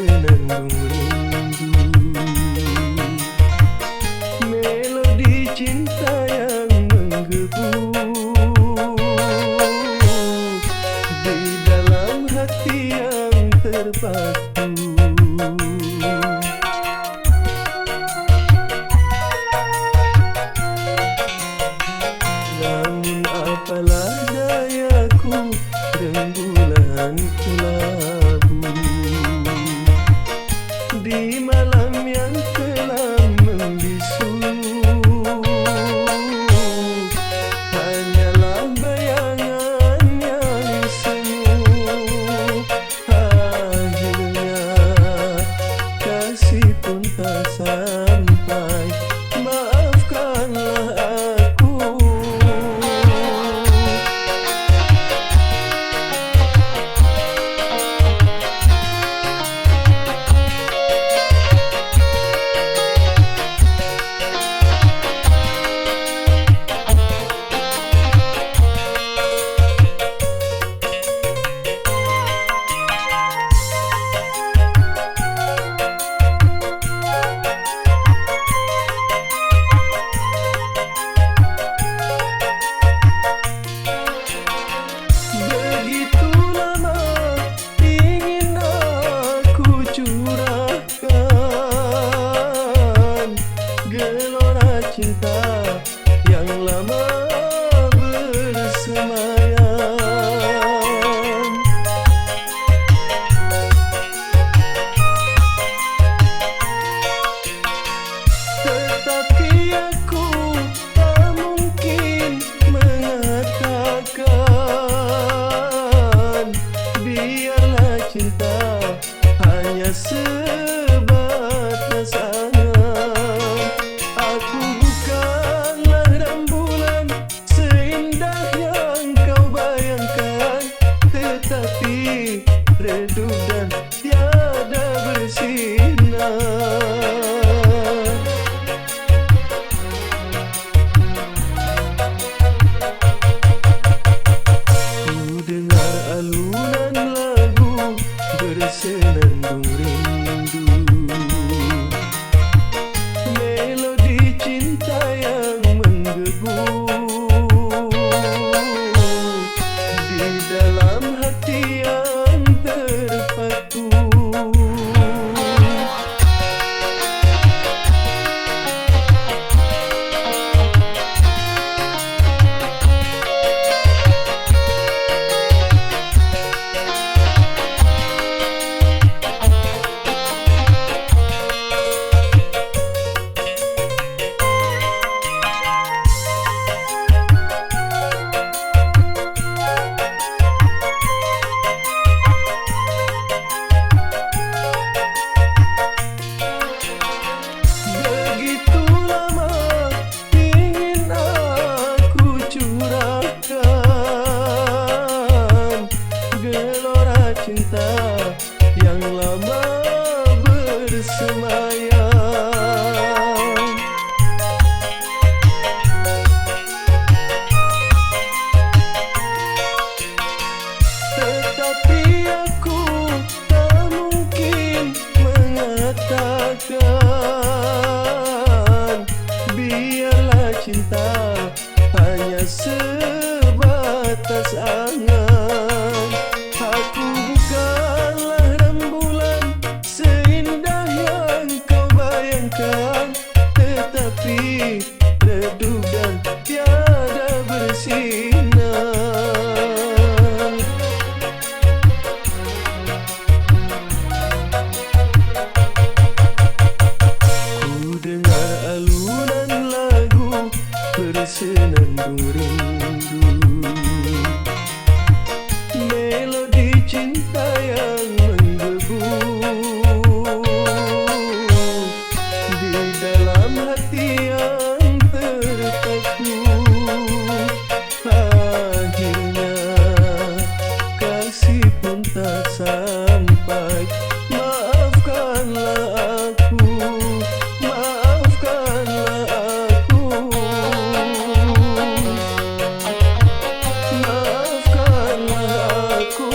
bersenandung rindu, melodi cinta yang menggebu di dalam hati yang terpaku. Namun apalah dayaku, rembulan kelabu di malam yang kelam membisu. Hanyalah bayangan yang semu, akhirnya kasih pun tak sampai. Maafkanlah aku. Gelora cinta yang lama bersemayam, tetapi aku tak mungkin mengatakan biarlah cinta hanya sebatas angan. Aku bukanlah rembulan seindah yang kau bayangkan, tetapi redup dan tiada bersinar. Ku dengar alunan lagu bersenandung rindu, melodi cinta yang menggebu di dalam hati yang terpaku. Cinta yang lama bersemayam, tetapi aku tak mungkin mengatakan biarlah cinta hanya sebatas angan. Aku bukanlah rembulan seindah yang kau bayangkan, tetapi redup dan tiada bersinar. Ku dengar alunan lagu bersenandung rindu, melodi cinta yang menggebu di dalam hati yang terpaku. Akhirnya kasih pun tak sampai. Maafkanlah aku, maafkanlah aku. Maafkanlah aku.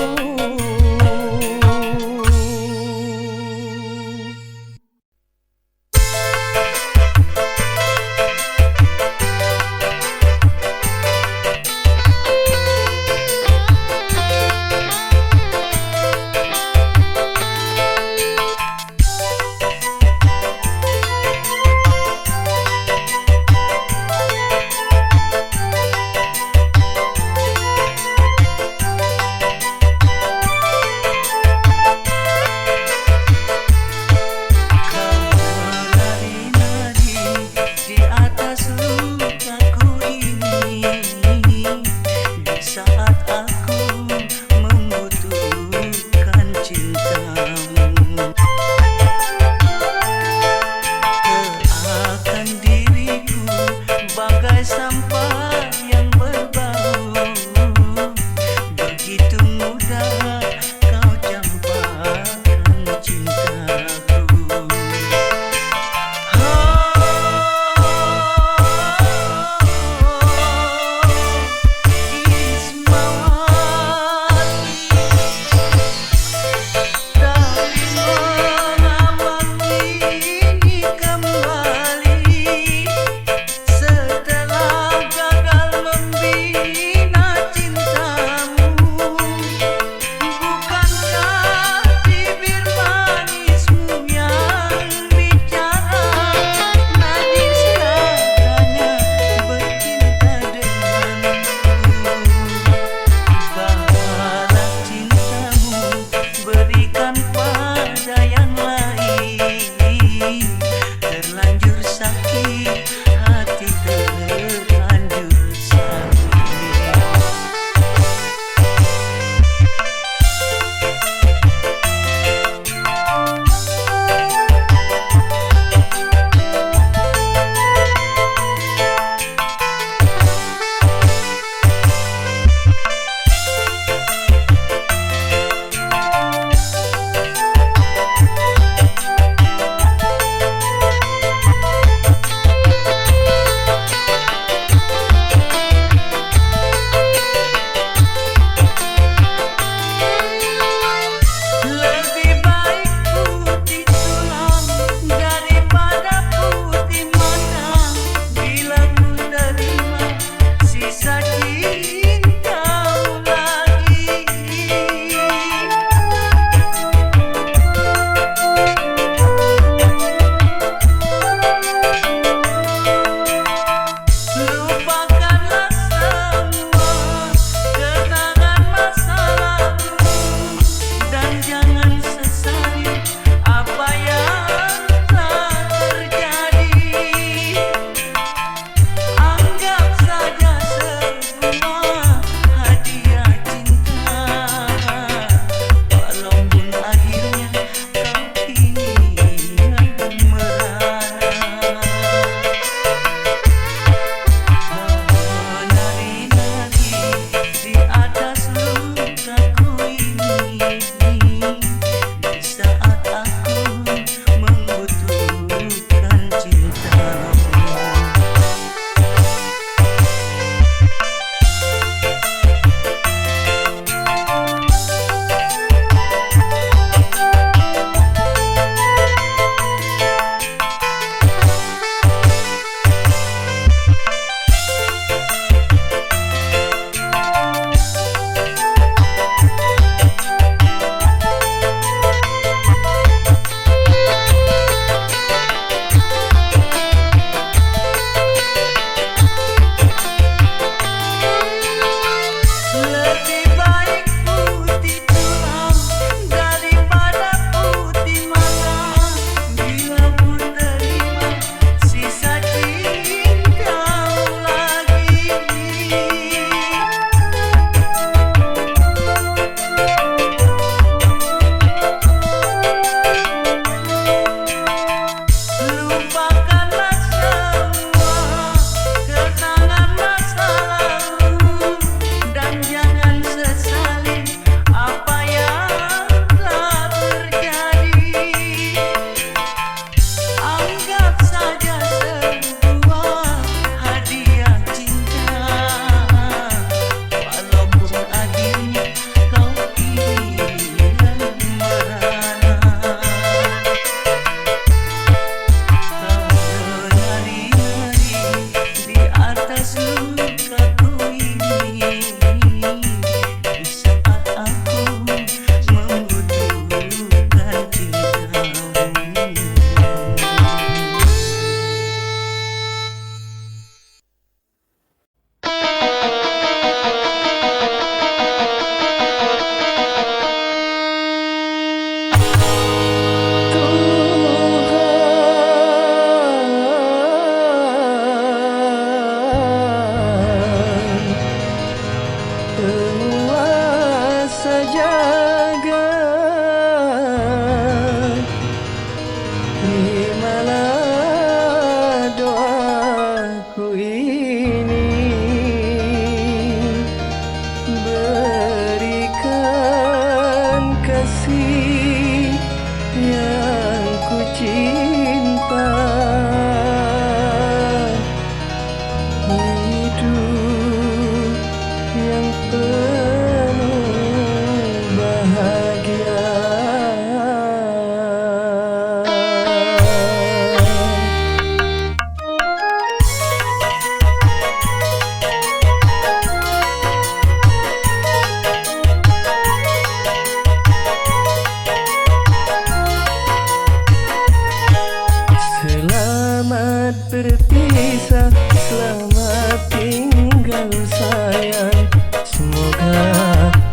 berpisah, selamat tinggal sayang. Semoga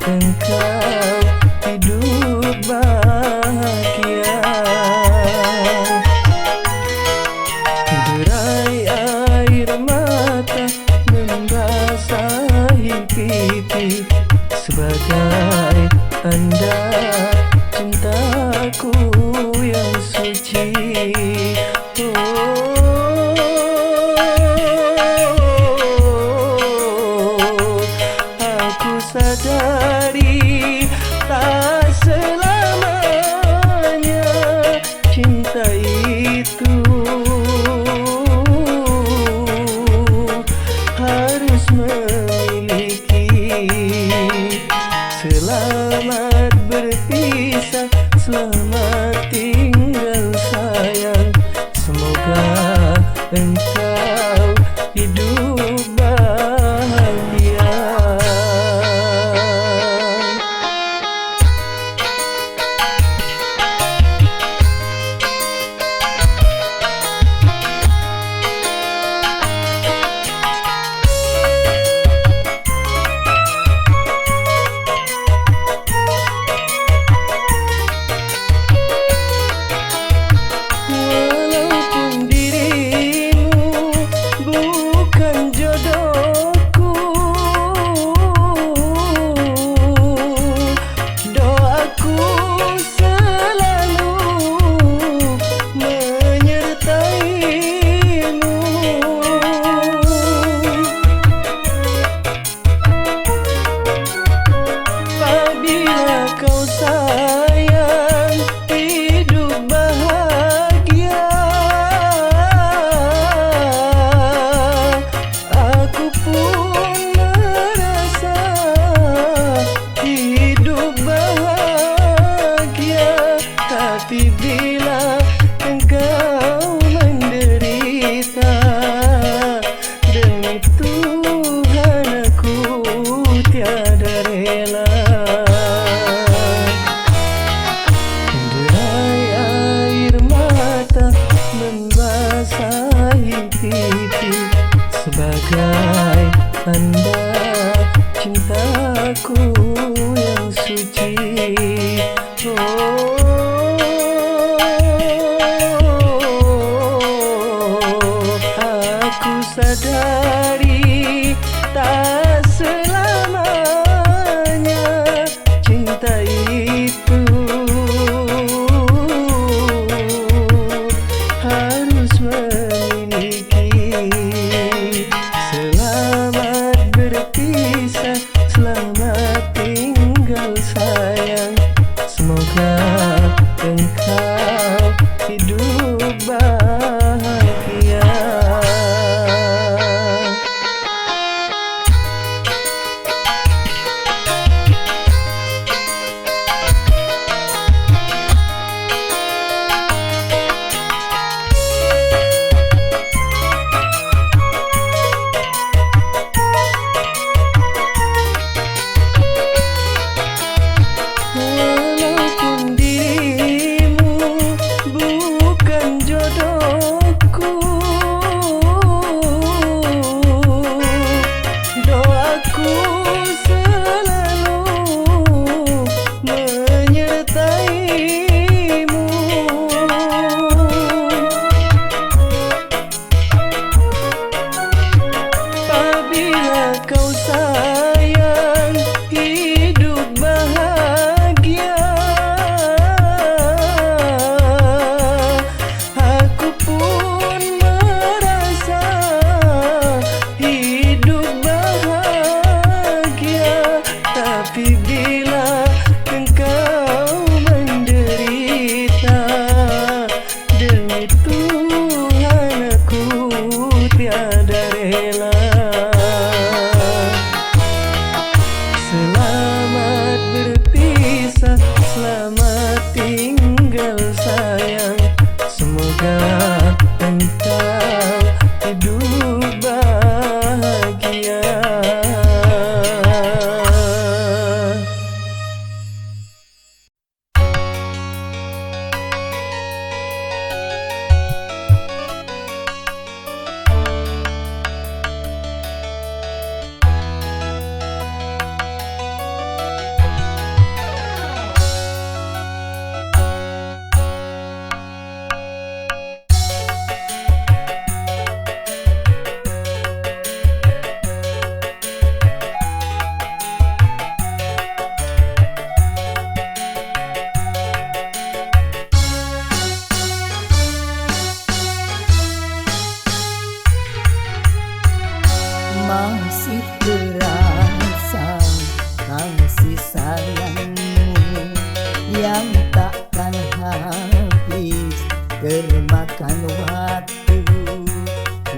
engkau hidup bahagia. Derai air mata membasahi pipi sebagai tanda cintaku yang suci. Aku sadari tak selamanya cinta itu harus memiliki. Selamat berpisah, selamat tinggal sayang. Semoga engkau hidup bahagia. Walaupun dirimu bukan jodohku, doaku selalu menyertaimu. Apabila kau sayang hidup bahagia, aku pun merasa hidup bahagia. Tapi bila engkau menderita, demi Tuhan aku tiada rela. Derai air mata membasahi pipi sebagai tanda cintaku yang suci. Aku sadari tak selamanya cinta itu harus memiliki. Selamat berpisah, selamat tinggal sayang. Semoga engkau hidup bahagia. Walaupun dirimu bukan jodohku, doaku selalu menyertaimu. Apabila kau sayang hidup bahagia, aku pun merasa hidup bahagia. Tapi bila engkau menderita, demi Tuhan aku tiada rela. Selamat berpisah, selamat tinggal sayang. Semoga engkau hidup bahagia. termakan waktu.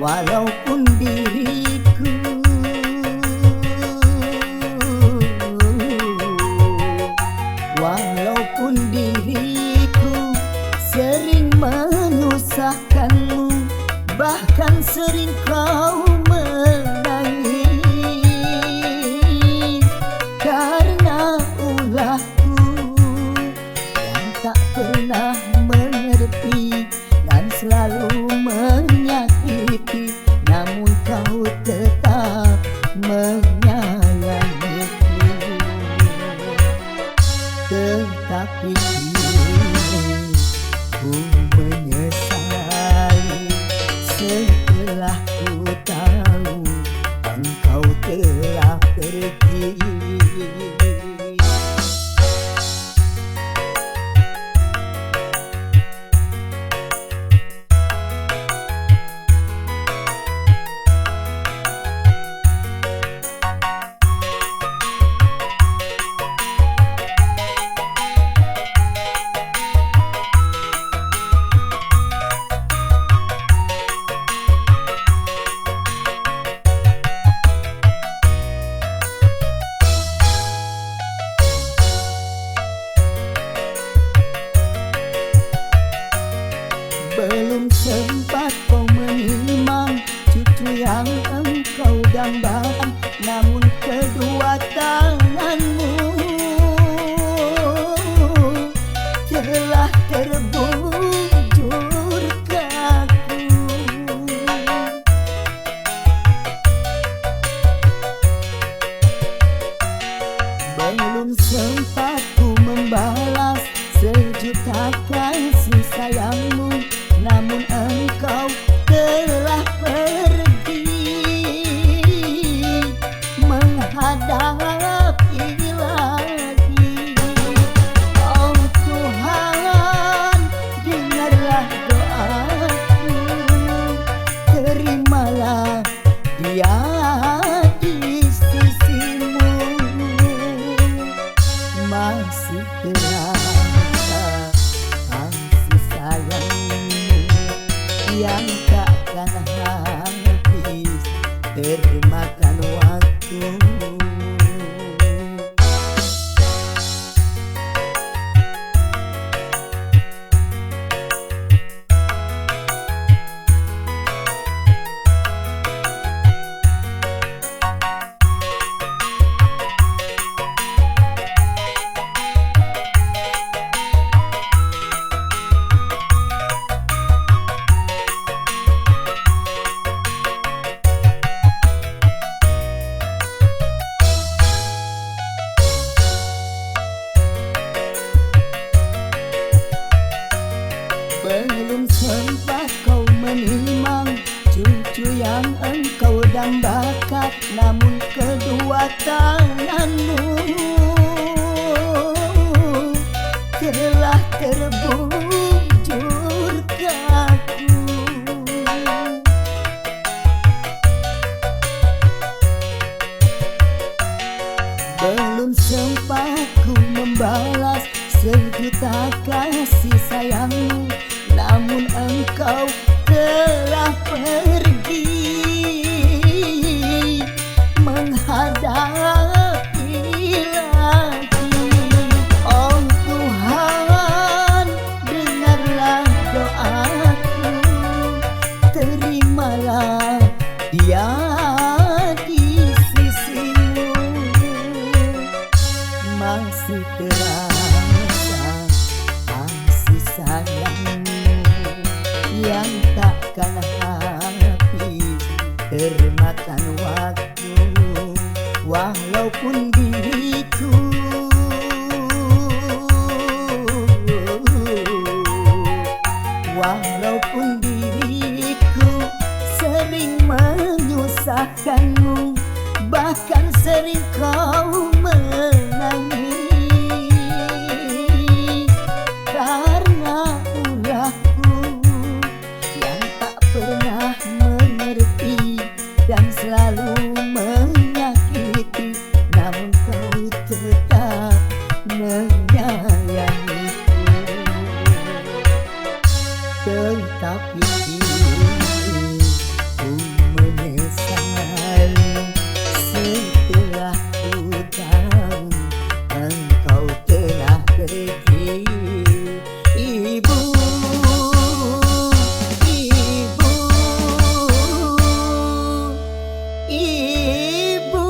Walaupun diriku sering menyusahkanmu, bahkan sering kau menangis karena ulahku yang tak pernah mengerti dan selalu menyakiti, namun kau tetap menyayangiku. Tetapi kini ku menyesali setelah ku tahu engkau telah pergi. Belum sempat kau menimang cucu yang engkau dambakan, namun kedua tanganmu telah terbujur kaku. Belum sempat ku membalas sejuta kasih sayangmu, namun engkau telah pergi menghadapi lagi. Oh Tuhan, dengarlah doaku, terimalah dia di sisimu. Masih terasa kasih sayangmu yang takkan habis termakan waktu. Belum sempat kau menimang cucu yang engkau dambakan, namun kedua tanganmu telah terbujur kaku. Belum sempat ku membalas sejuta kasih sayangmu, namun engkau telah pergi menghadapi lagi. Oh Tuhan, dengarlah doaku, terimalah dia di sisimu. Masih terasa kasih sayangmu yang takkan habis termakan waktu. Walaupun diriku sering menyusahkanmu, bahkan sering kau menangis karena ulahku yang tak pernah mengerti dan selalu menyakiti, namun kau tetap menyayangiku. tetapi ku menyesal setelah ku tahu engkau telah pergi. Ibu, ibu, ibu.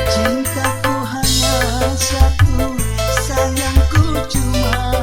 Cintaku hanya satu, sayangku cuma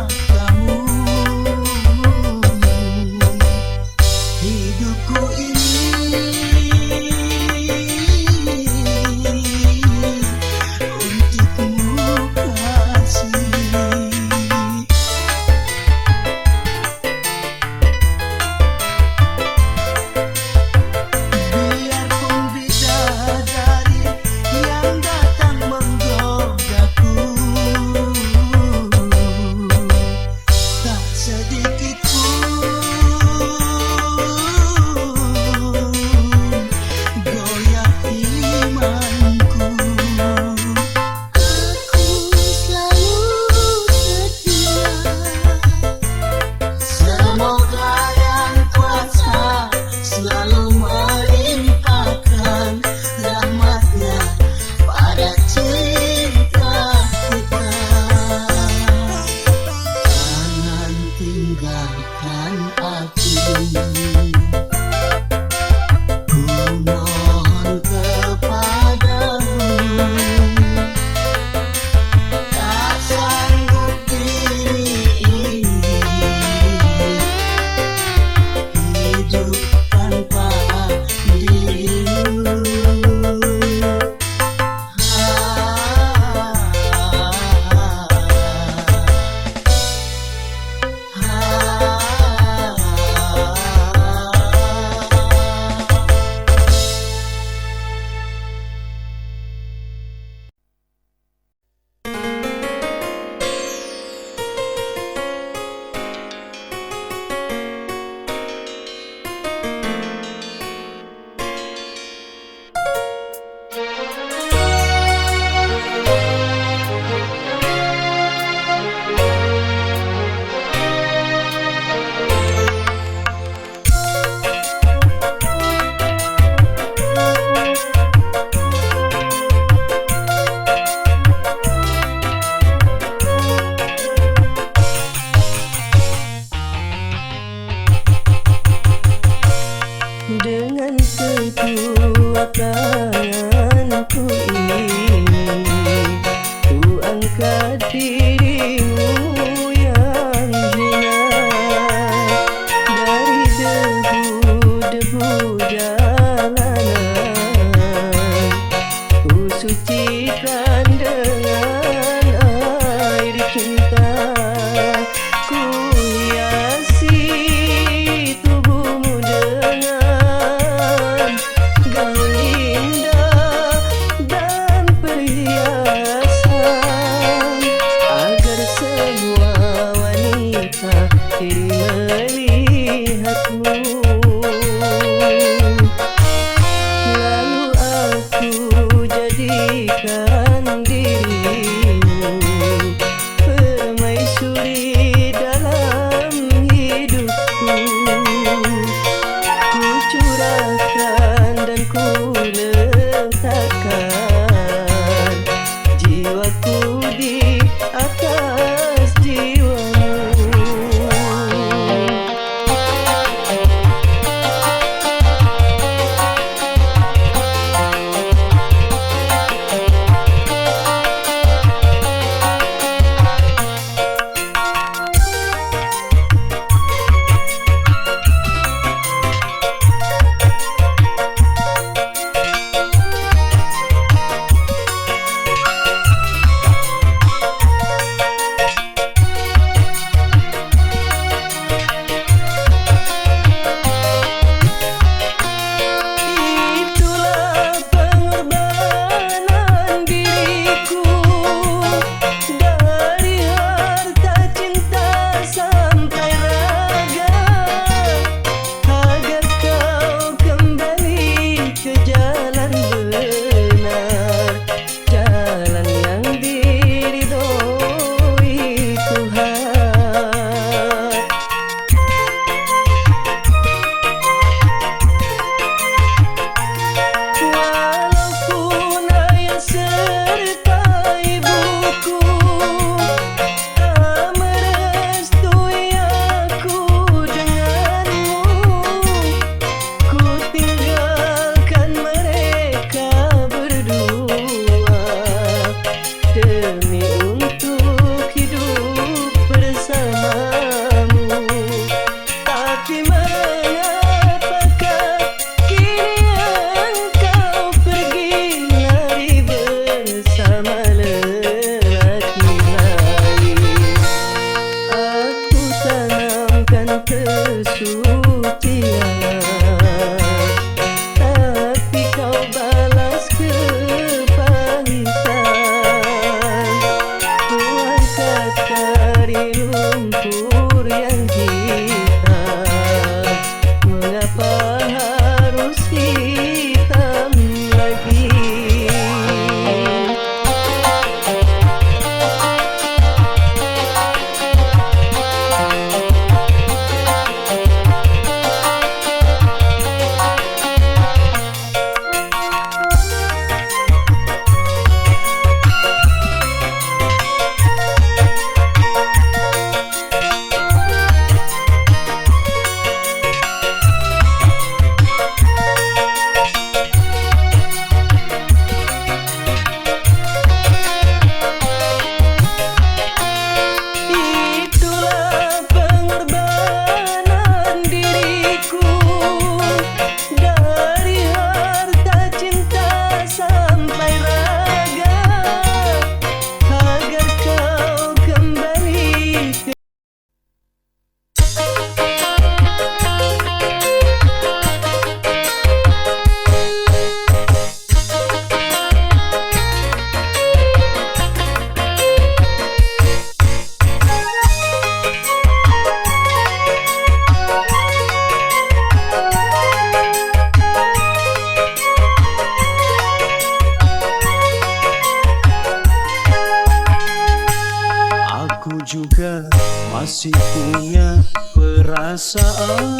masih punya perasaan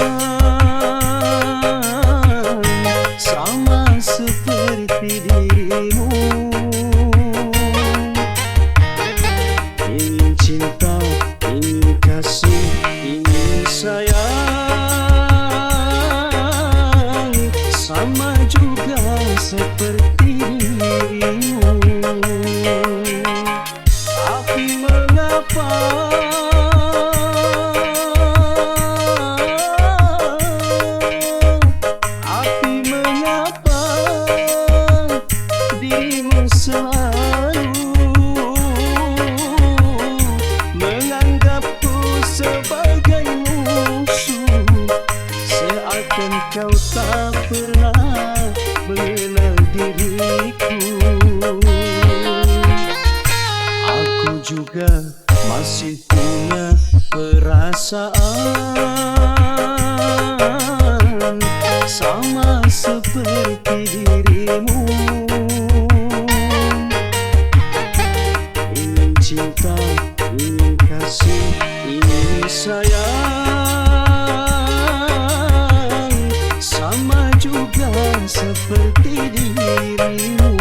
sama seperti dirimu. Ingin cinta, ingin kasih, ingin sayang sama juga seperti dirimu. Tapi mengapa dirimu selalu menganggapku sebagai musuh, seakan kau tak pernah mengenal diriku. Aku juga masih punya perasaan sama seperti dirimu. Ingin cinta, ingin kasih, ingin sayang sama juga seperti dirimu.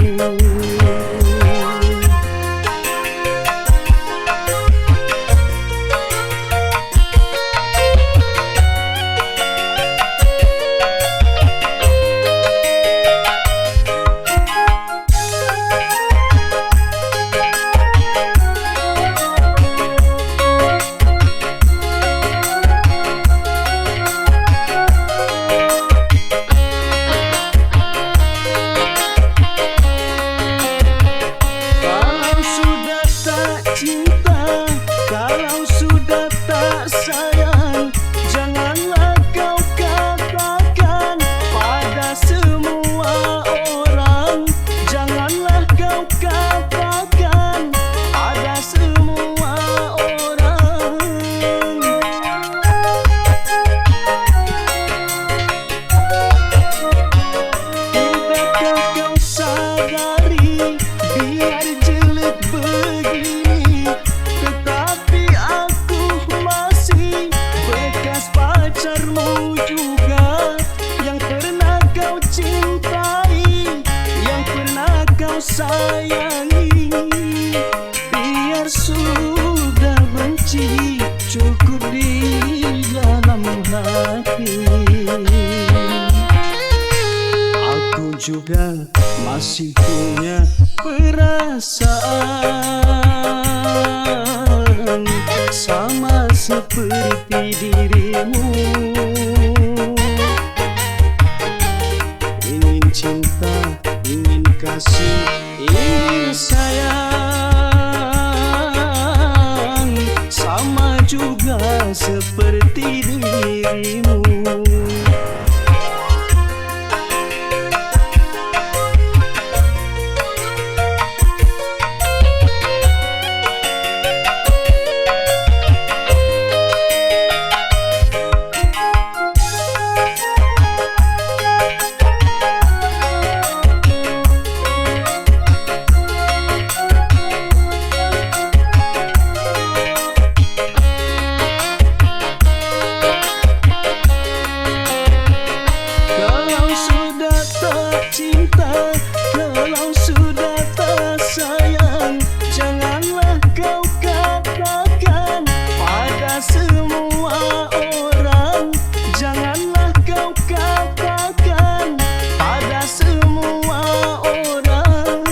Kalau sudah tak sayang, janganlah kau katakan pada semua orang. Janganlah kau katakan pada semua orang. Tidakkah kau sadari biar jelek begini, tetapi aku masih bekas pacarmu juga, yang pernah kau cintai, yang pernah kau sayangi. Biar sudah benci cukup di dalam hati. Aku juga masih punya perasaan sama seperti dirimu. Ingin cinta, ingin kasih, ingin sayang sama juga seperti dirimu. Kalau sudah tak sayang, janganlah kau katakan pada semua orang. Janganlah kau katakan pada semua orang.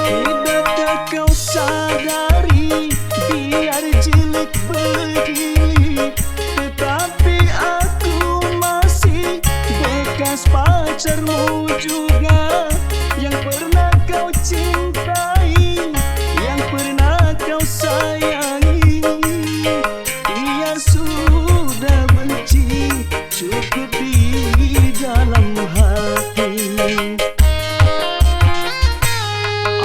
Tidakkah kau sadari biar jelek begini, tetapi aku masih bekas pacarmu juga, yang pernah kau cintai, yang pernah kau sayangi. Biar sudah benci cukup di dalam hati.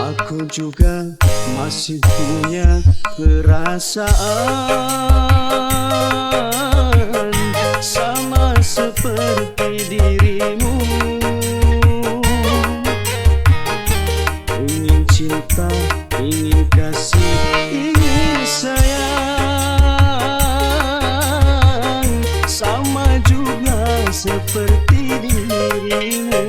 Aku juga masih punya perasaan sama seperti dirimu. ingin cinta, ingin kasih, ingin sayang, sama juga seperti dirimu.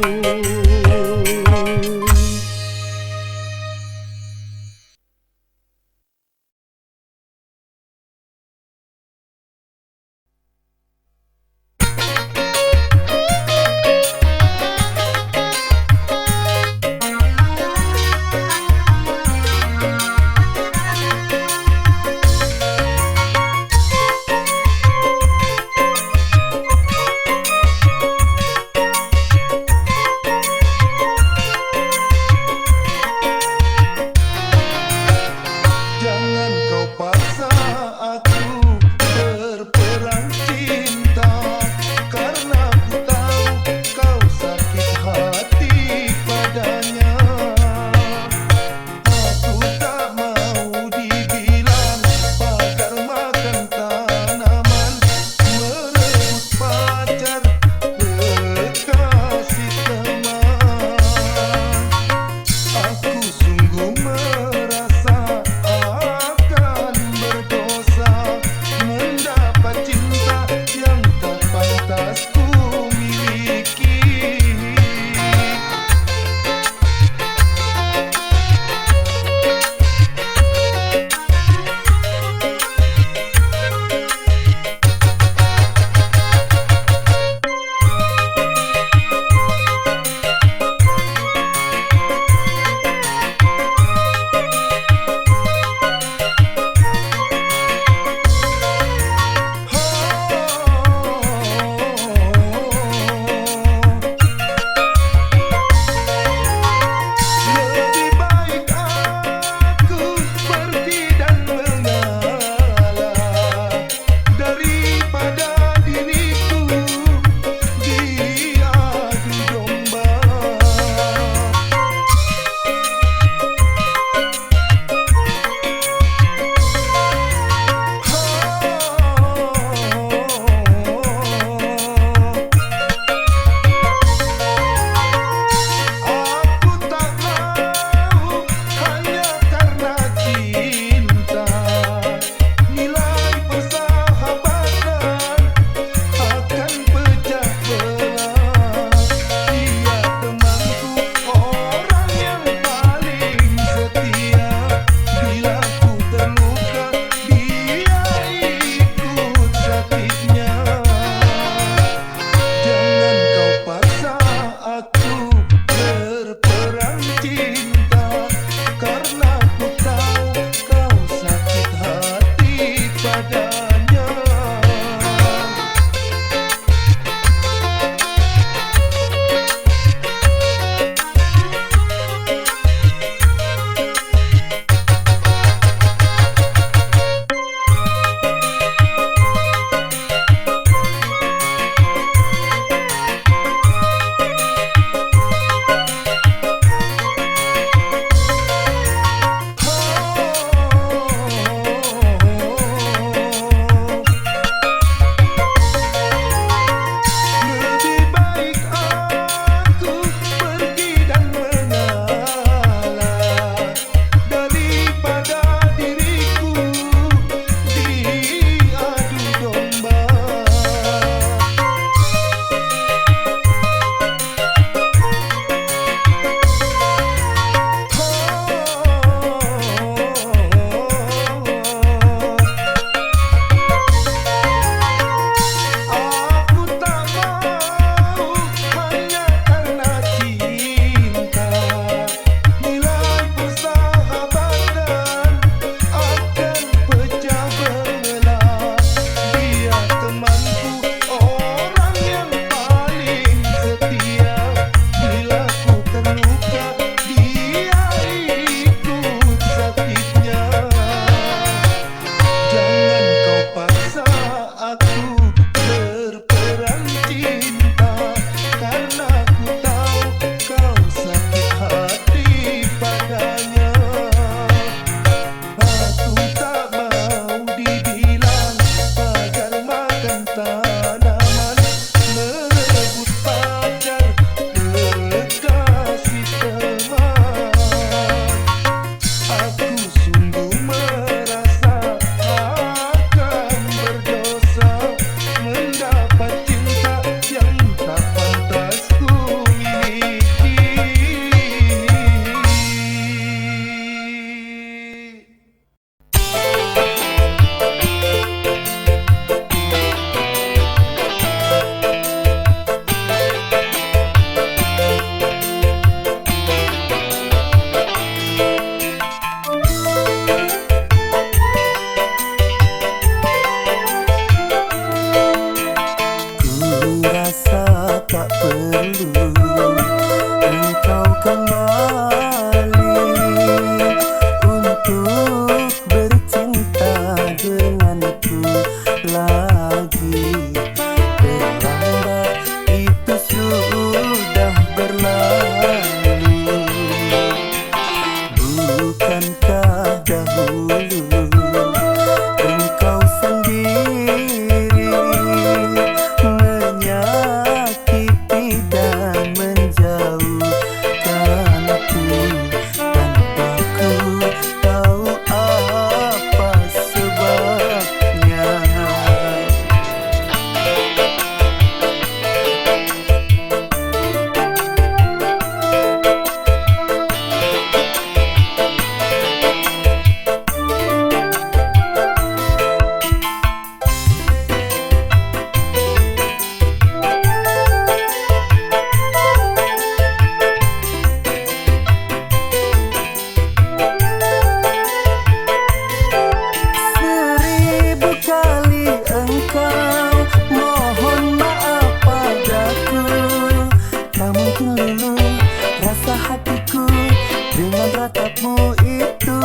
dengan ratapmu itu.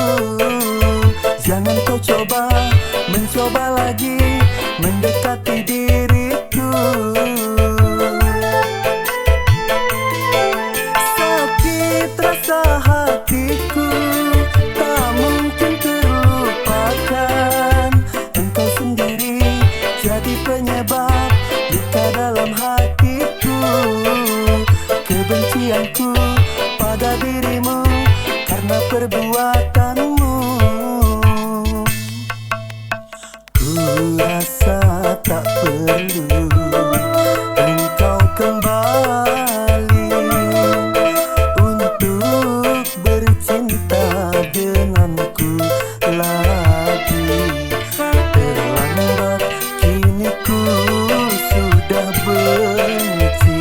Jangan kau mencoba lagi mendekati diriku. Sakit rasa hatiku tak mungkin terlupakan. Engkau sendiri jadi penyebab luka dalam hatiku. Kebencianku pada dirimu karena perbuatanmu. Ku rasa tak perlu engkau kembali untuk bercinta denganku lagi. Terlambat kini ku sudah benci.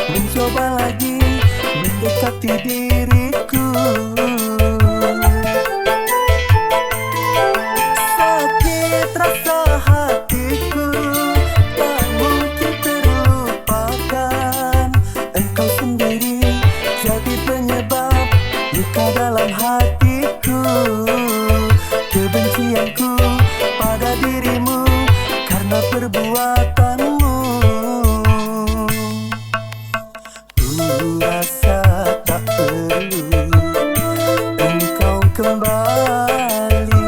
Mencoba lagi mendekati diriku. Sakit rasa hatiku tak mungkin terlupakan. Engkau sendiri jadi penyebab luka dalam hatiku. Kebencianku pada dirimu karena perbuatanmu. Ku rasa tak perlu engkau kembali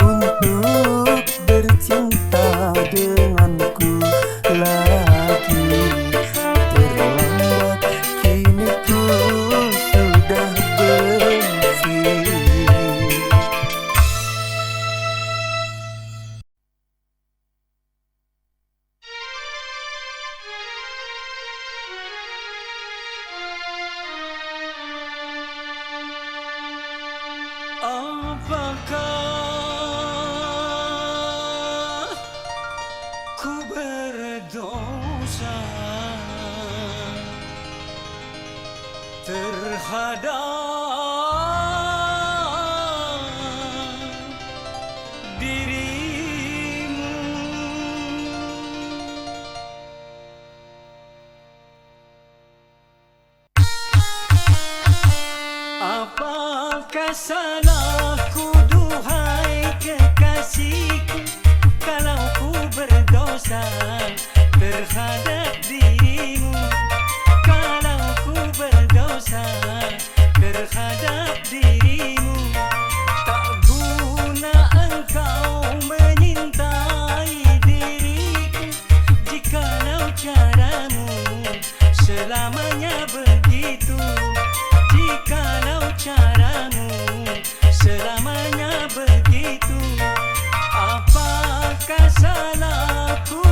untuk bercinta denganku lagi. Terlambat kini ku sudah benci. Apakah ku berdosa terhadap dirimu? Apakah salahku duhai kekasihku kalau ku berdosa terhadap dirimu? Kalau ku berdosa terhadap dirimu, tak guna engkau menyintai diriku jikalau caramu selamanya begitu. Jikalau caramu selamanya begitu, apakah salahku?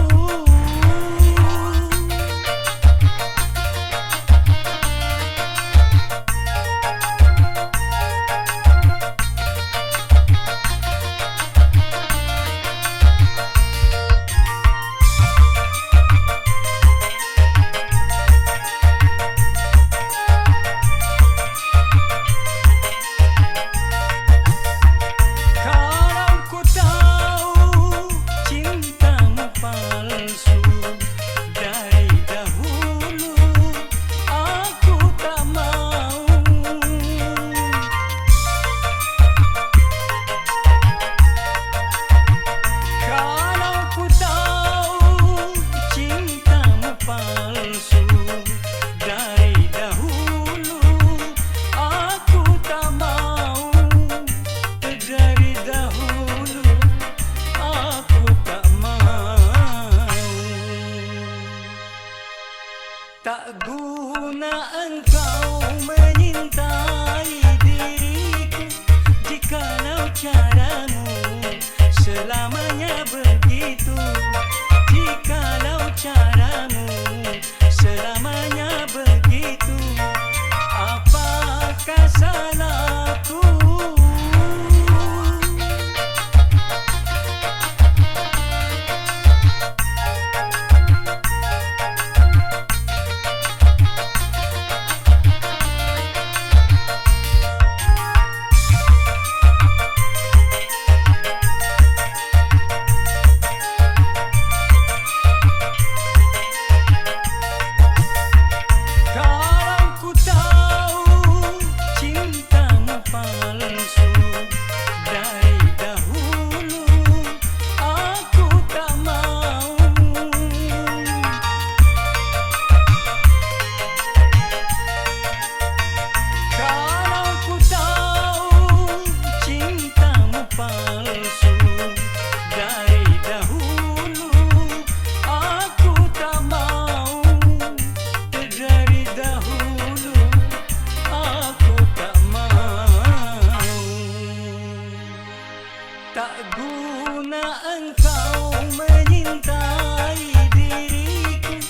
Tak guna engkau menyintai diriku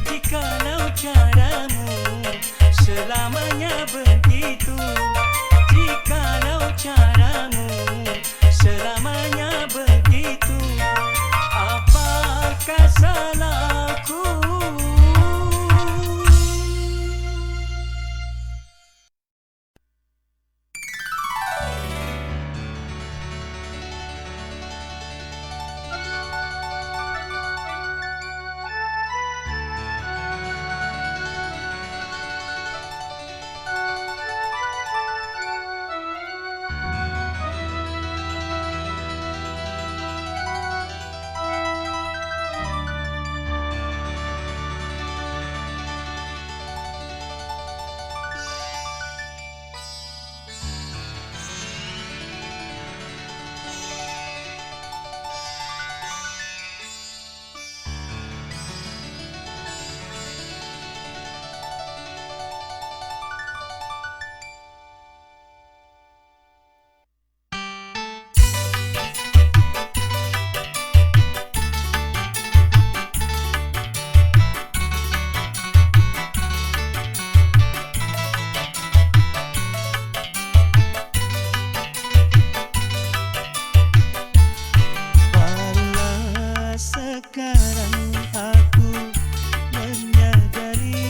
jikalau caramu selamanya begitu. Jikalau caramu selamanya begitu, apakah salahku? Sekarang aku menyadari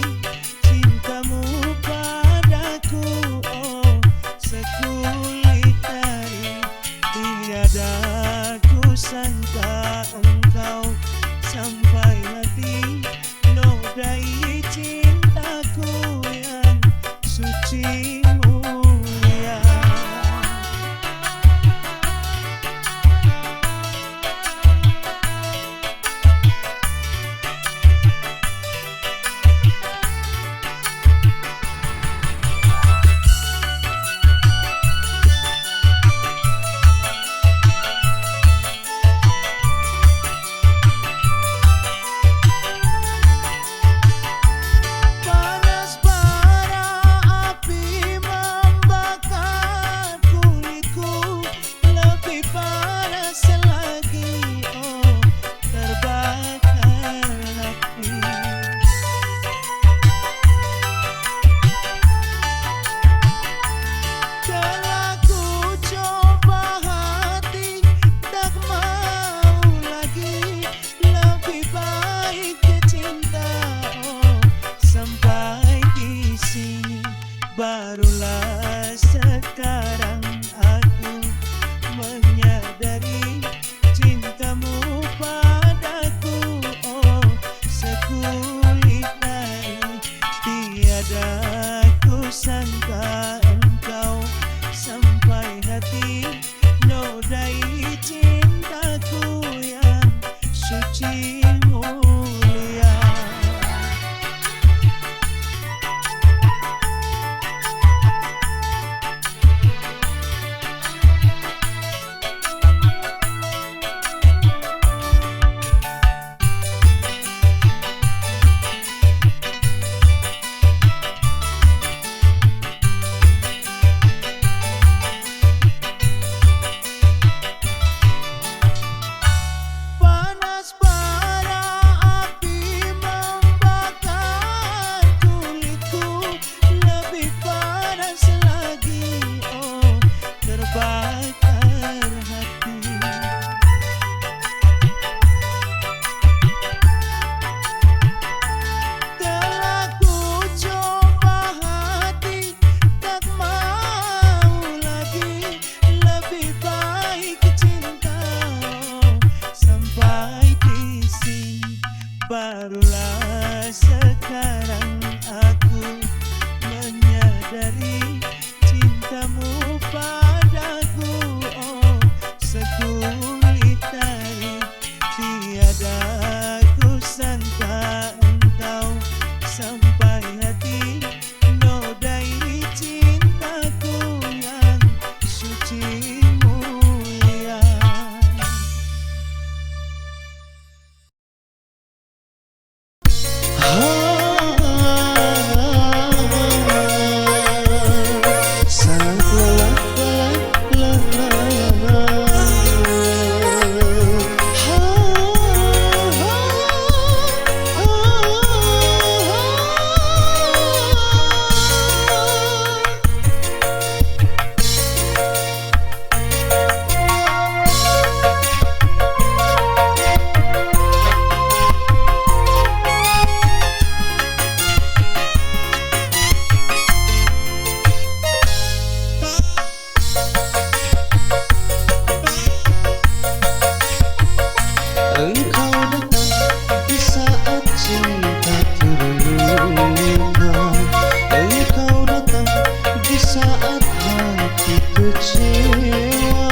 cintamu padaku, oh sekulit dari tiada ku sangka engkau sampai hati nodai cintaku yang suci mulia. Barulah sekarang aku menyadari cintamu padaku, oh sekulit dari tiada ku sangka engkau sampai hati nodai cintaku yang suci mulia. Barulah sekarang aku menyadari cintamu padaku, oh sekulit dari tiada ku sangka engkau sampai hati nodai cintaku yang suci mulia. Sangat lelah kecewa.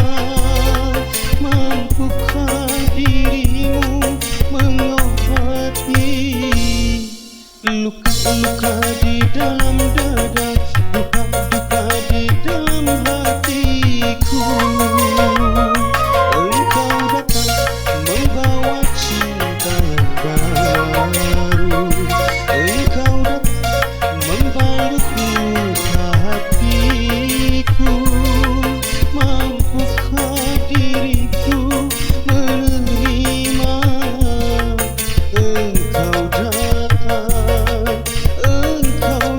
Mampukah dirimu mengobati luka-luka di dalam dada, duka-duka di dalam hatiku? Engkau datang membawa cinta yang baru, engkau datang membalut luka hatiku. Mampukah diriku menerima engkau datang, engkau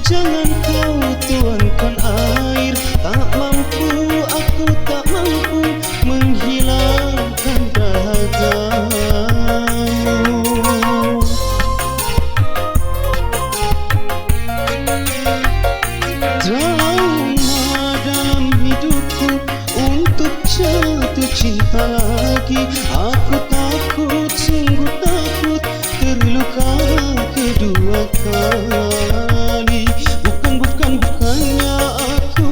jangan kau tuangkan air. Tak mampu, aku tak mampu menghilangkan dahagamu. Trauma dalam hidupku untuk jatuh cinta lagi. Aku takut, sungguh takut terluka kedua kali. Bukannya aku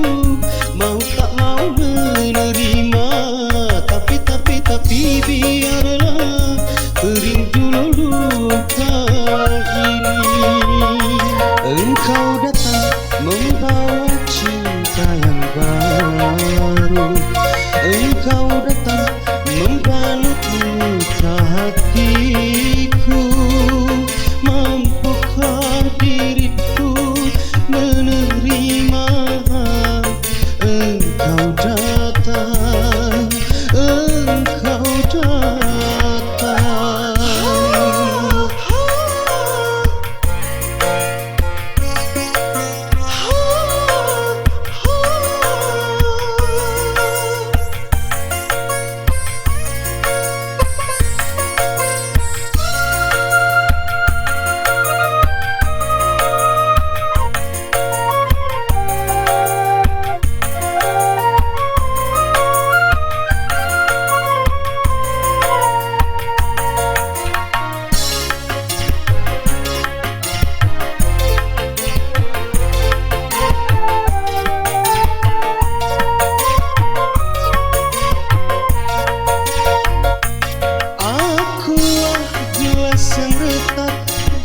mau tak mau menerima, tapi biarlah kering dulu luka ini. Engkau datang membawa cinta yang baru, engkau datang membalut luka hatiku. Mampukah diriku menerima engkau datang, engkau datang.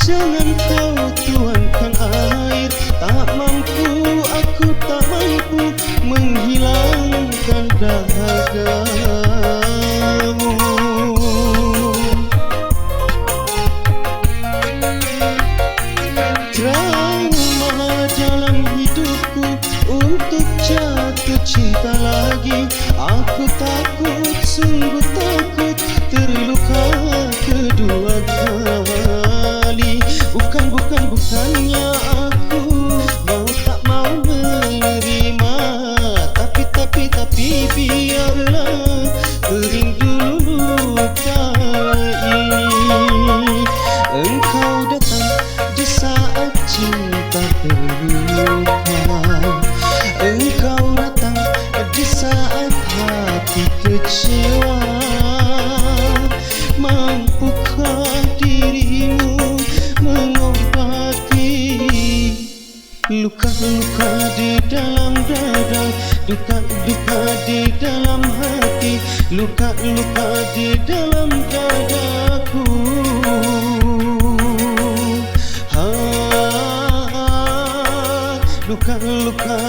Jangan kau tuangkan air. Tak mampu, aku tak mampu menghilangkan dahagamu. Trauma dalam hidupku untuk jatuh cinta lagi. Aku takut, sungguh takut terluka kedua kali. Bukannya aku mau tak mau menerima, tapi biarlah kering dulu luka ini. Engkau datang di saat cinta terluka, engkau datang di saat hati kecewa. Mampukah dirimu mengobati luka-luka di dalam dada, duka-duka di dalam hati, luka-luka di dalam dadaku. Luka-luka.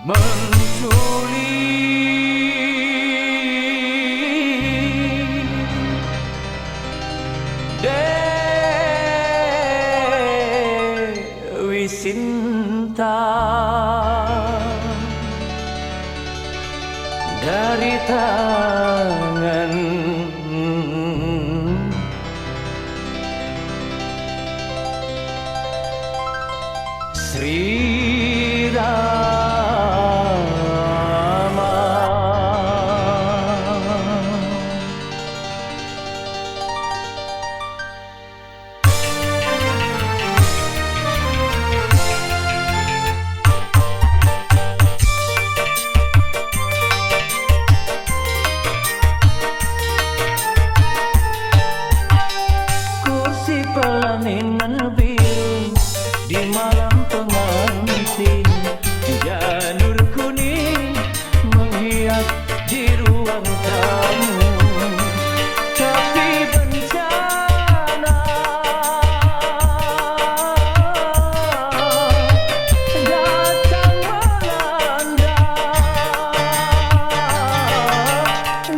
menculik Dewi Sinta dari tangan Sri Rama. Kursi pelaminan biru di malam pengantin, janur kuning menghias di ruang tamu. Tapi bencana datang melanda.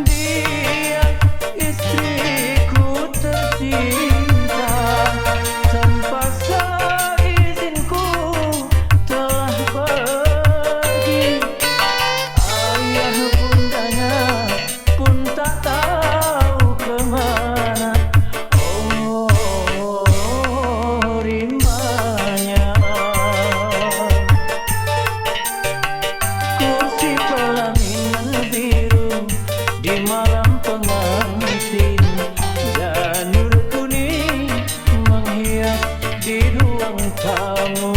Dia istriku tercinta, tanpa seizinku telah pergi. Ayah bundanya pun tak tahu kemana. Oh, rimanya. Kursi pelaminan biru di malam pengantin, janur kuning menghias di ruang tamu.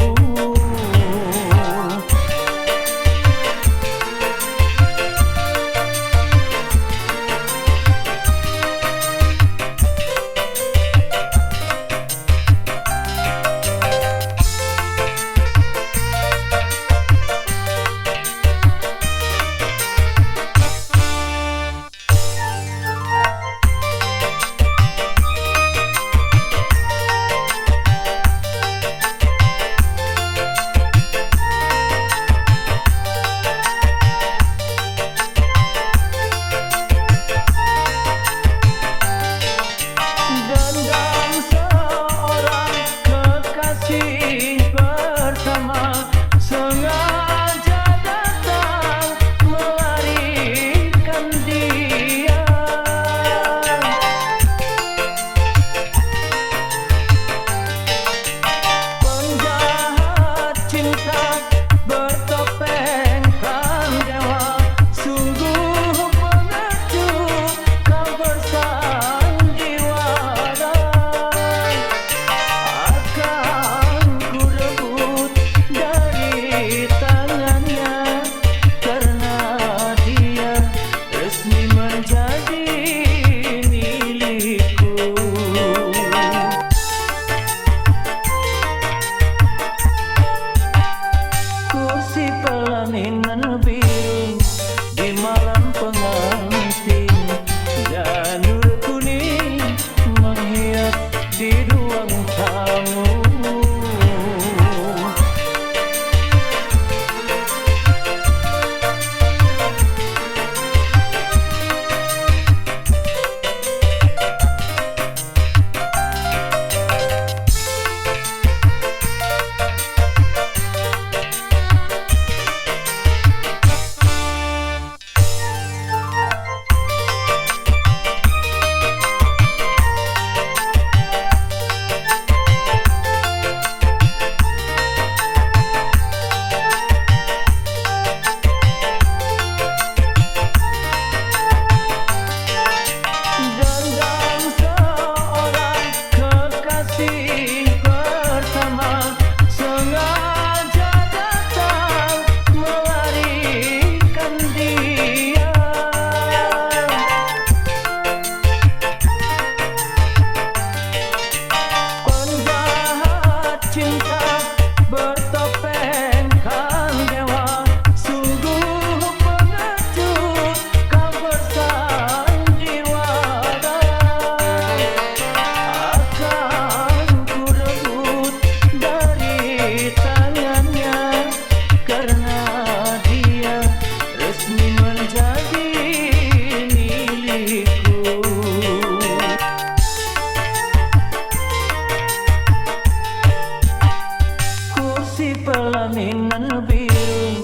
kursi pelaminan biru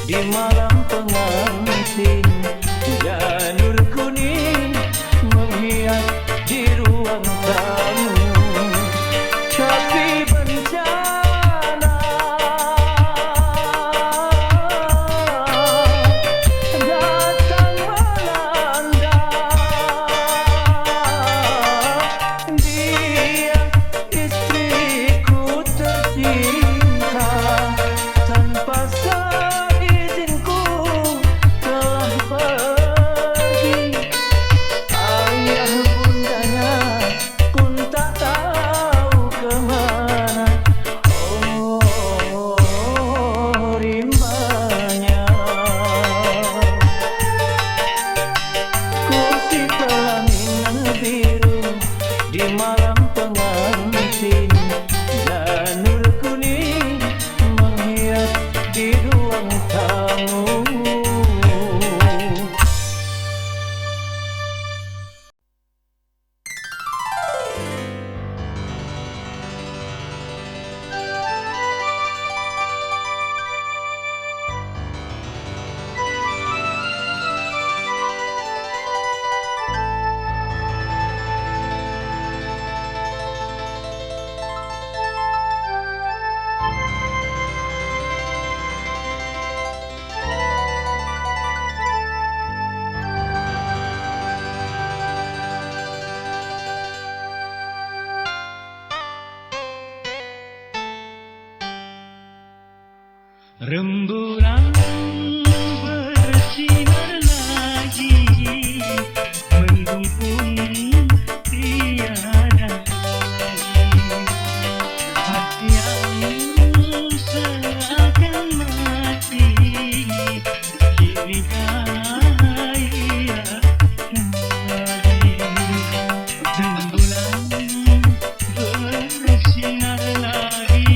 di malam pengantin, janur kuning menghias di ruang tamu. Tapi bencana datang melanda. Dia istriku tercinta, tanpa seizinku telah pergi. Ayah bundanya pun tak tahu kemana. Oh, rimbanya. Kursi pelaminan biru di malam pengantin, janur kuning menghias di ruang tamu. Rembulan bersinar lagi, mendung pun tiada lagi. Hati yang seakan mati, kini gairah kembali. Rembulan bersinar lagi.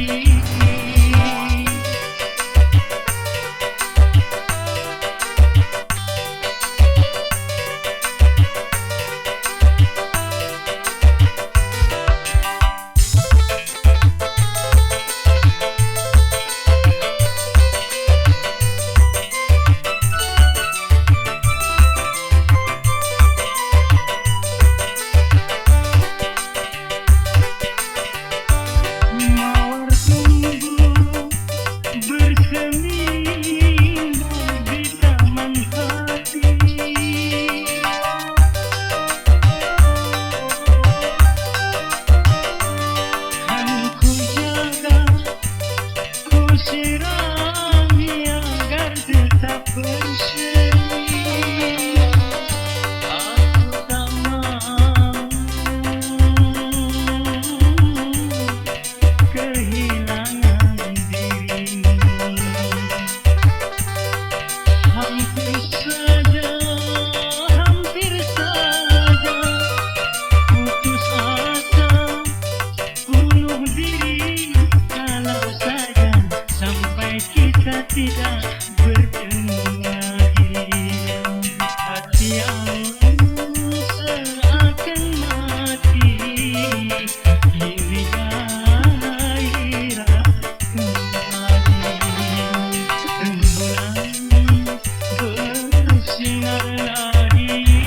Sirami agar tetap berseri. Aku tak mau kehilangan dirimu. Hampir saja putus asa, bunuh diri kalau saja sampai kita tidak bertemu lagi. Hati yang seakan mati, kini gairah kembali. Rembulan bersinar lagi.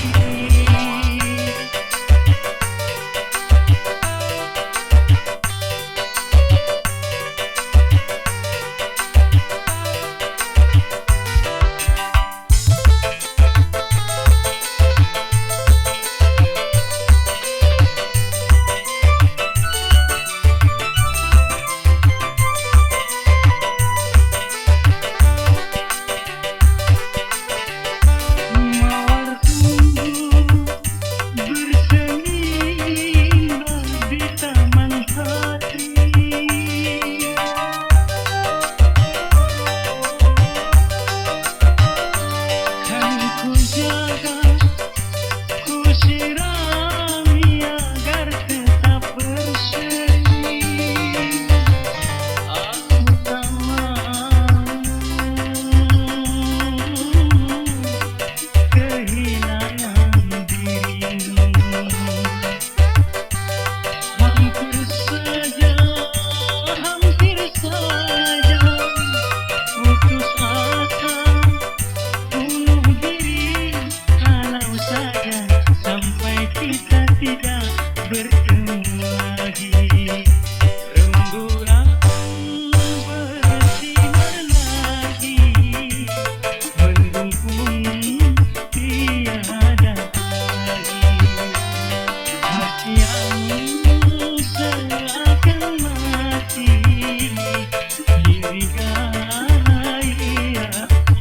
negara ia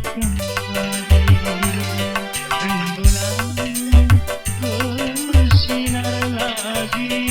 kembali. Rembulan bersinar lagi.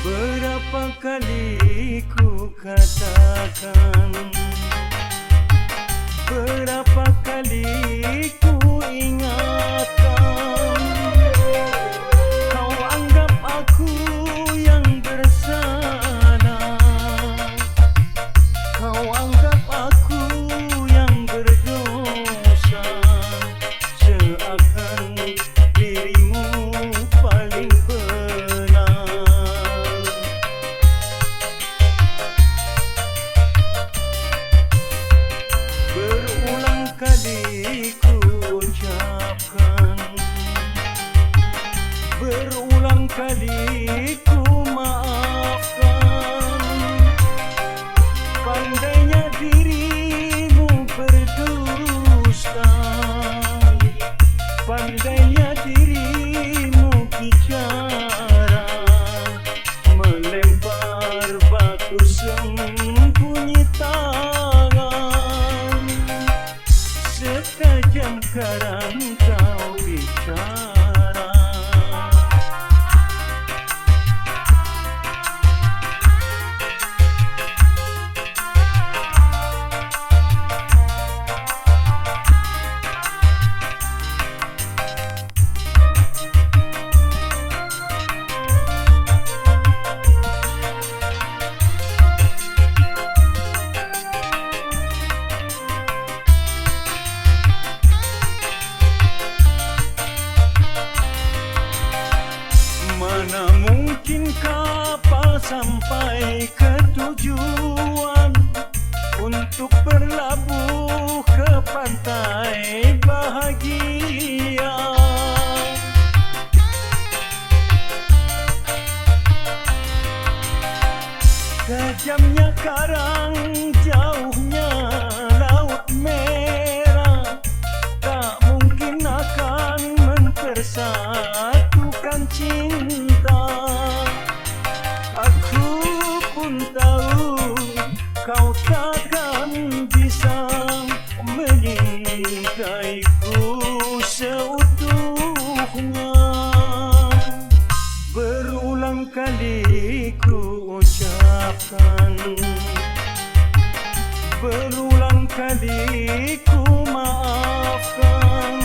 Berapa kali ku katakan, berapa kali ku ingatkan, kau anggap aku yang bersalah, kau anggap aku yang berdosa, seakan dirimu paling benar. Berulang kali ku ucapkan, berulang kali ku maafkan, pandainya dirimu berdusta, pandainya dirimu bicara, melempar batu sembunyi tangan, setajam karang kau bicara. Mana mungkin kapal sampai ke tujuan untuk berlabuh ke pantai bahagia. Tajamnya karang, jauhnya laut merah, tak mungkin akan mempersatukan cinta. Aku pun tahu kau takkan bisa menyintaiku seutuhnya. Berulang kali ku ucapkan, berulang kali ku maafkan,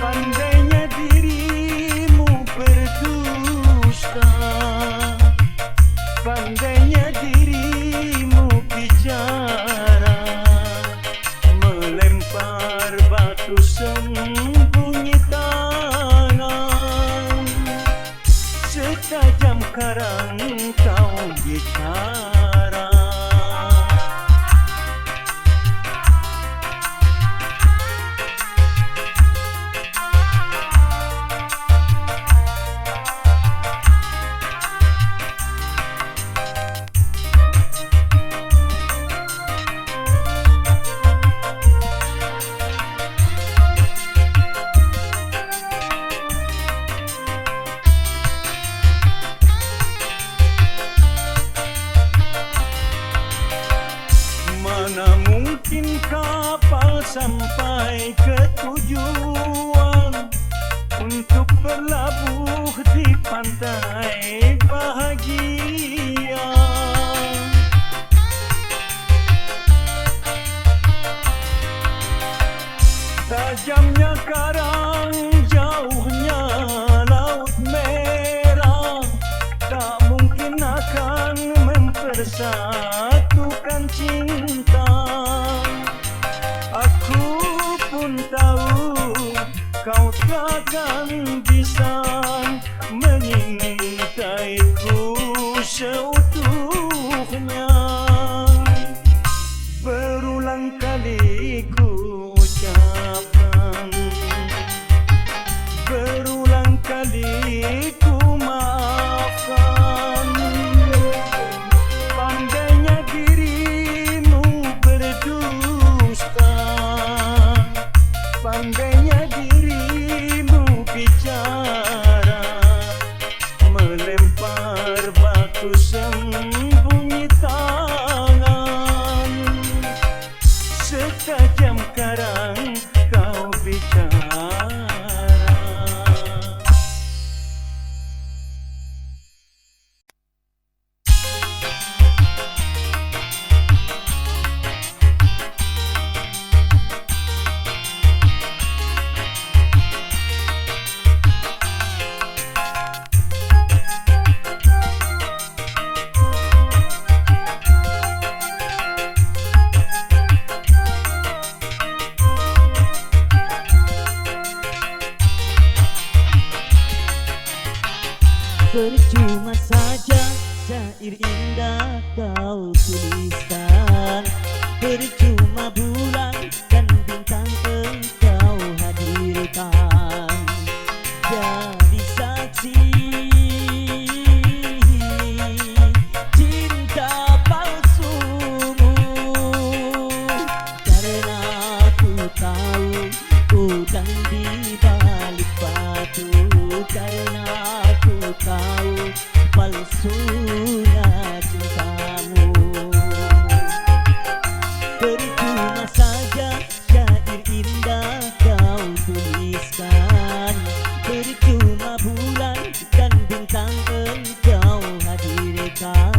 pandainya dirimu berdusta, pandainya dirimu bicara, melempar batu sembunyi tangan, setajam karang kau bicara. Mana mungkin kapal sampai ke tujuan untuk berlabuh di pantai bahagia. Tajamnya karang, jauhnya laut merah, tak mungkin akan mempersatukan cinta. Aku pun tahu takkan bisa menyintaiku seutuhnya. Berulang kali ku ucapkan, berulang kali ku maafkan. Pandainya dirimu berdusta, pandainya dirimu bicara, melempar batu sembunyi tangan. Setajam karang kau bicara. Percuma saja syair indah kau tuliskan, percuma bulan dan bintang engkau hadirkan. Jadi saksi cinta palsumu, karena ku tahu udang di balik batu, karena ku tahu palsunya cintamu. Percuma saja syair indah kau tuliskan, percuma bulan dan bintang engkau hadirkan.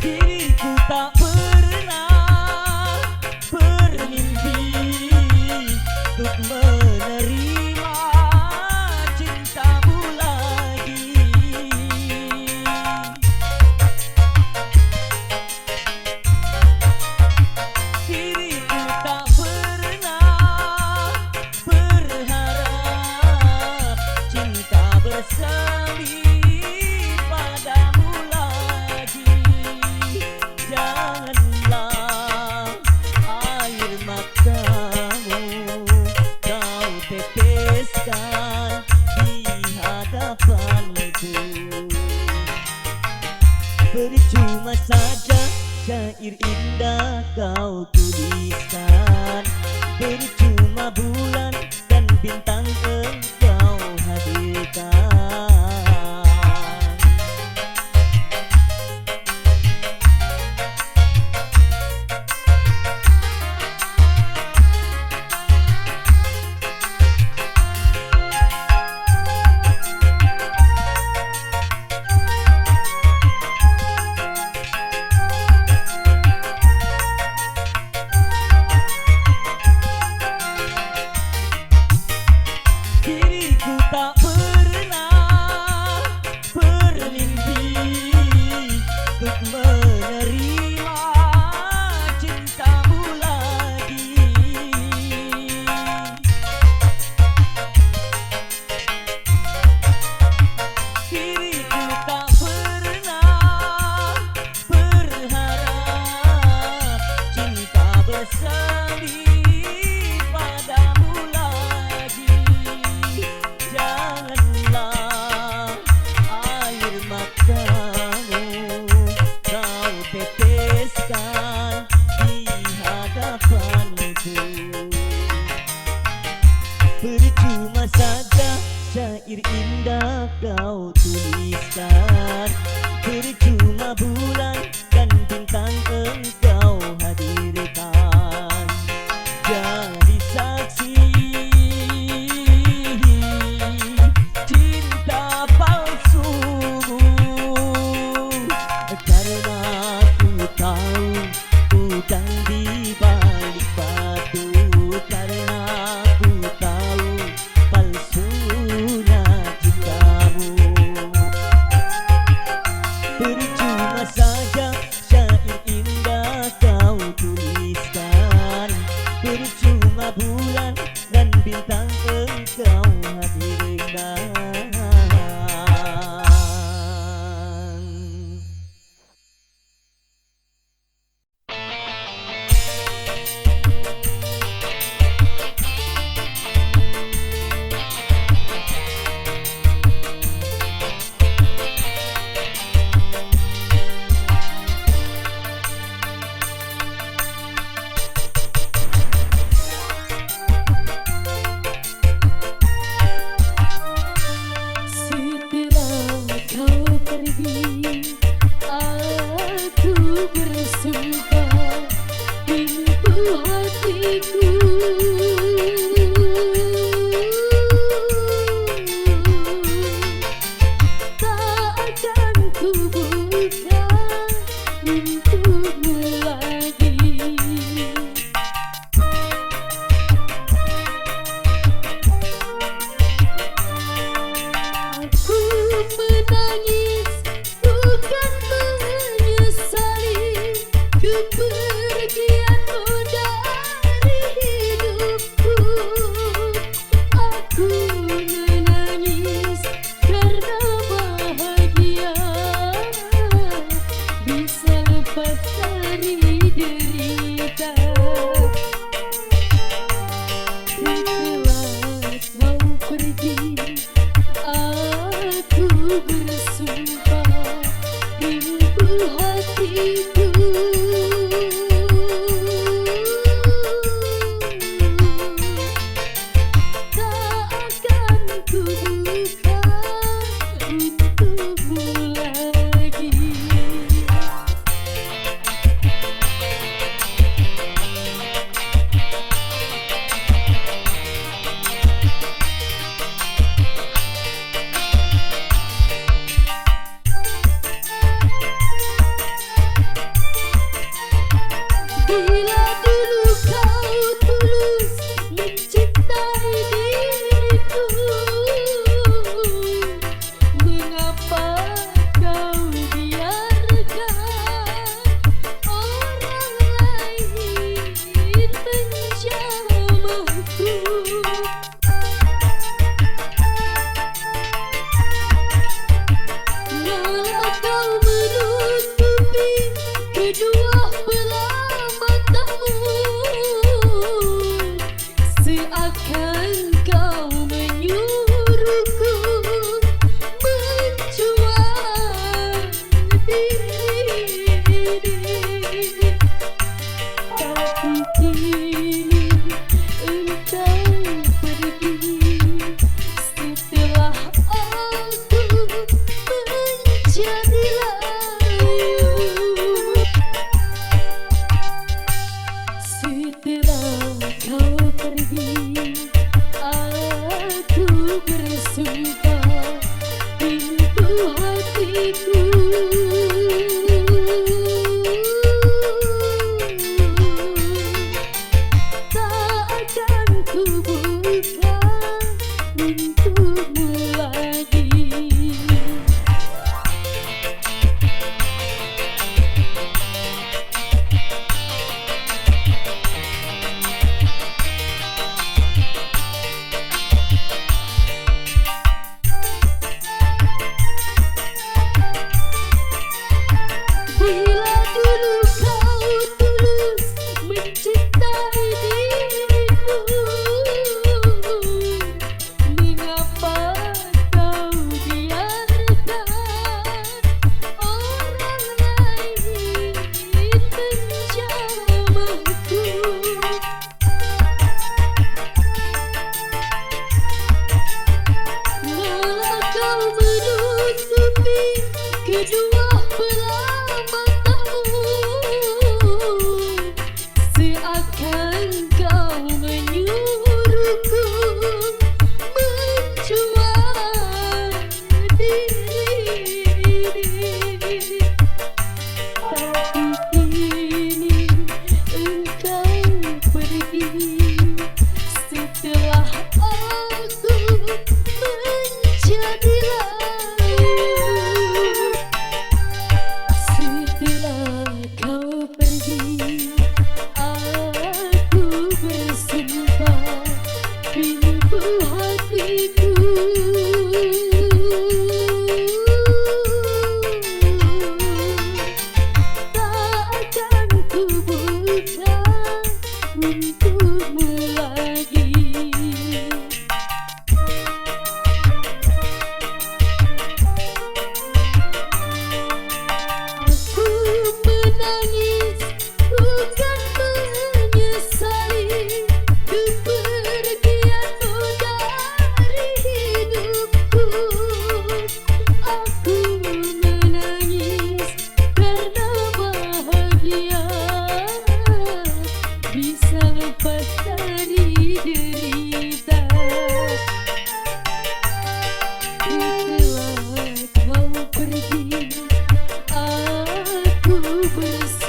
Diriku tak pernah bermimpi untuk menerima cintamu lagi. Diriku tak pernah berharap cinta bersemi padamu lagi. Janganlah air matamu kau teteskan di hadapanku. Percuma saja syair indah kau tuliskan, percuma bulan dan bintang engkau hadirkan. Diriku tak pernah bermimpi untuk menerima cintamu lagi. Diriku tak pernah berharap cinta bersemi padamu lagi. Janganlah air matamu kau teteskan di hadapanku. Percuma saja syair indah kau tuliskan, percuma bulan dan bintang engkau hadirkan. Jadi saksi cinta palsu tak akan ku buka untukmu lagi. Aku menangis bukan menyesali kepergianmu dari hidupku. Aku menangis karena bahagia bisa lepas dari derita. Setelah kau pergi, aku bersumpah di lubuk hatiku, tak akan ku buka untukmu lagi. Bila dulu kau tulus mencintai diriku, mengapa kau biarkan orang lain menjamahku? Malah kau menutupi kedua belah matamu, seakan kau menyuruhku menjual diri. Tapi kini engkau pergi setelah aku menjadi layu. Setelah kau pergi, aku bersumpah di lubuk hatiku, tak akan ku buka untukmu lagi. Bila dulu kau tulus mencintai diriku, mengapa kau biarkan orang lain menjamahku? Malah kau menutupi kedua belah matamu, seakan kau menyuruhku menjual diri. Tapi kini engkau pergi setelah aku menjadi layu. Setelah kau pergi, aku bersumpah di lubuk hatiku, tak akan ku buka untukmu lagi. bersumpah